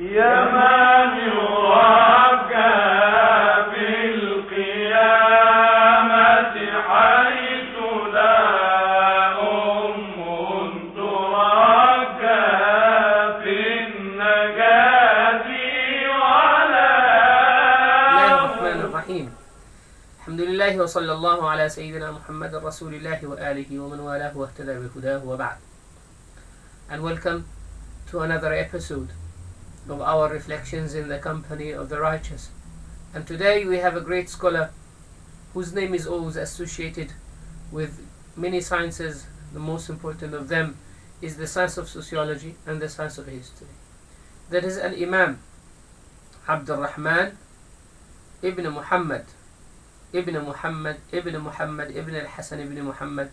يا من يرجى بالقيامة حيث لا أم ترجى في النجاة ولا. بسم الله الرحمن الرحيم. الحمد لله وصلى الله على سيدنا محمد رسول الله وآله ومن والاه واهتدى بهداه وبعد. And welcome to another episode of our reflections in the company of the righteous. And today we have a great scholar whose name is always associated with many sciences. The most important of them is the science of sociology and the science of history. That is Al-Imam Abdul Rahman ibn Muhammad ibn Al-Hasan ibn Muhammad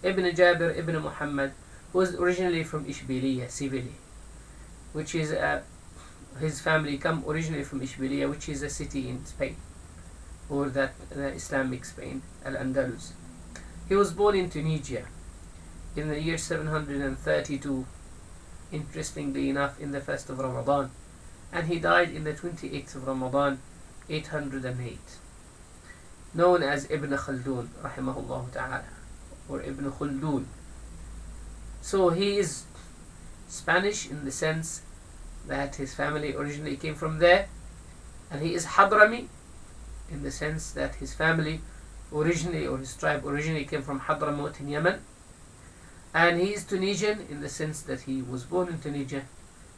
ibn Jabir ibn Muhammad, who was originally from Ishbiliya, Seville, which is his family come originally from Ishbiliya, which is a city in Spain, or the Islamic Spain, Al-Andalus. He was born in Tunisia in the year 732, interestingly enough, in the fast of Ramadan, and he died in the 28th of Ramadan, 808, known as Ibn Khaldun, rahimahullah ta'ala, or Ibn Khaldun. So he is Spanish in the sense that his family originally came from there, and he is Hadrami in the sense that his family originally, or his tribe originally, came from Hadramaut in Yemen, and he is Tunisian in the sense that he was born in Tunisia,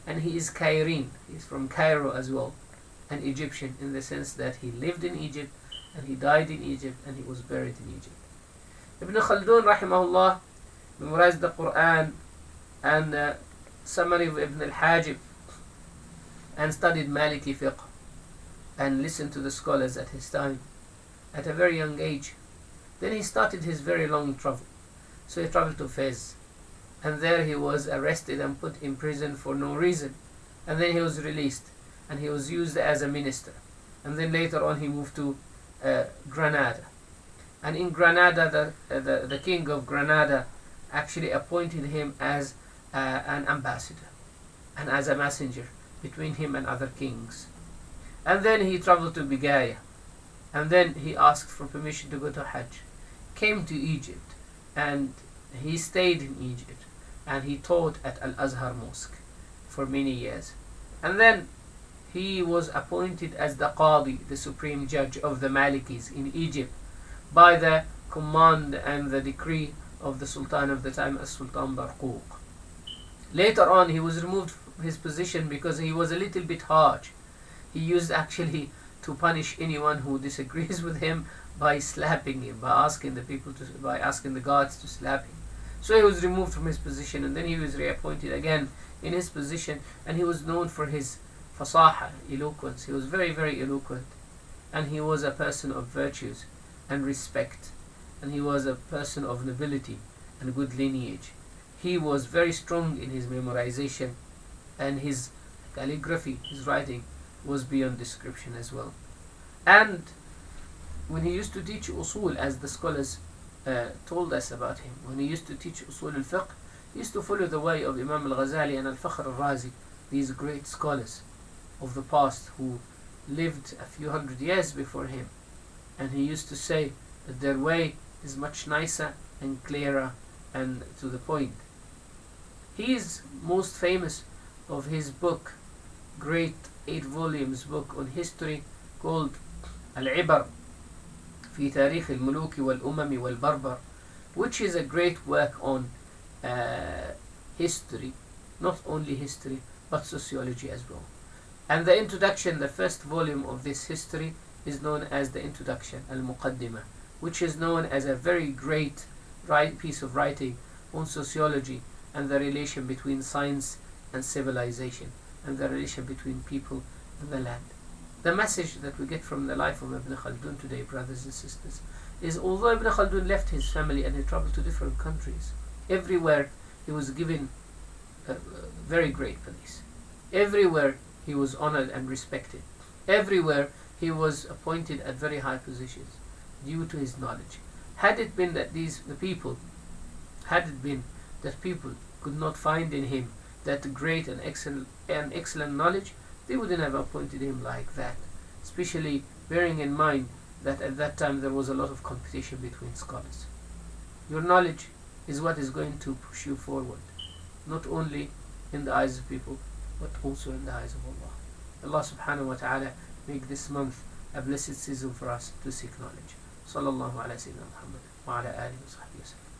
and he is Cairene, he is from Cairo as well, and Egyptian in the sense that he lived in Egypt and he died in Egypt and he was buried in Egypt. Ibn Khaldun rahimahullah memorized the Quran and summary of Ibn al-Hajib, and studied Maliki fiqh and listened to the scholars at his time at a very young age. Then he started his very long travel. So he traveled to Fez, and there he was arrested and put in prison for no reason, and then he was released and he was used as a minister, and then later on he moved to Granada, and in Granada the king of Granada actually appointed him as an ambassador and as a messenger between him and other kings. And then he traveled to Bigaya, and then he asked for permission to go to Hajj, came to Egypt, and he stayed in Egypt, and he taught at Al-Azhar Mosque for many years. And then he was appointed as the Qadi, the supreme judge of the Malikis in Egypt, by the command and the decree of the Sultan of the time, As-Sultan Barquq. Later on he was removed from his position because he was a little bit harsh. He used actually to punish anyone who disagrees with him by slapping him, by asking the guards to slap him. So he was removed from his position, and then he was reappointed again in his position, and he was known for his fasaha, eloquence. He was very, very eloquent, and he was a person of virtues and respect, and he was a person of nobility and good lineage. He was very strong in his memorization, and his calligraphy, his writing, was beyond description as well. And when he used to teach usul, as the scholars told us about him, when he used to teach usul al-fiqh, he used to follow the way of Imam al-Ghazali and al-Fakhr al-Razi, these great scholars of the past who lived a few hundred years before him. And he used to say that their way is much nicer and clearer and to the point. He is most famous of his book, great 8 volumes book on history, called Al-Ibar fi Tarikh al-Muluki wal-Umami wal-Barbar, which is a great work on history, not only history but sociology as well. And the introduction, the first volume of this history, is known as the introduction, Al-Muqaddimah, which is known as a very great piece of writing on sociology and the relation between science and civilization, and the relation between people and the land. The message that we get from the life of Ibn Khaldun today, brothers and sisters, is although Ibn Khaldun left his family and he traveled to different countries, everywhere he was given a very great place. Everywhere he was honored and respected. Everywhere he was appointed at very high positions due to his knowledge. Had it been that people could not find in him that great and excellent knowledge, they wouldn't have appointed him like that, especially bearing in mind that at that time there was a lot of competition between scholars. Your knowledge is what is going to push you forward, not only in the eyes of people, but also in the eyes of Allah. Allah subhanahu wa ta'ala make this month a blessed season for us to seek knowledge. Sallallahu ala Sayyidina Muhammad wa ala alihi wa sahbihi wa sallam.